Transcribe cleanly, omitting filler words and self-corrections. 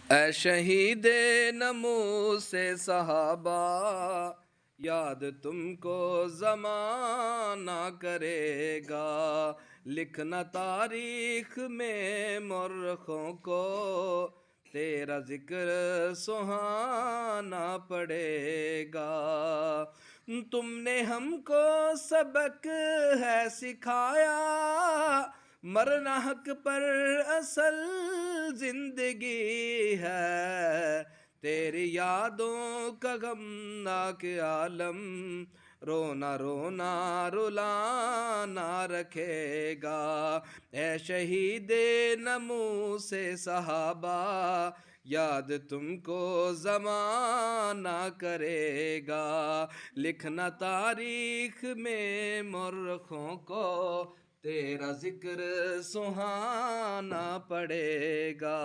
اے شہید نمو سے صحابہ، یاد تم کو زمانہ کرے گا، لکھنا تاریخ میں مورخوں کو، تیرا ذکر سہانا پڑے گا۔ تم نے ہم کو سبق ہے سکھایا، مرنا حق پر اصل زندگی ہے، تیری یادوں کا غمناک عالم، رونا رونا رلانا رکھے گا۔ اے شہید نمو سے صحابہ، یاد تم کو زمانہ کرے گا، لکھنا تاریخ میں مورخوں کو، تیرا ذکر سہانا پڑے گا۔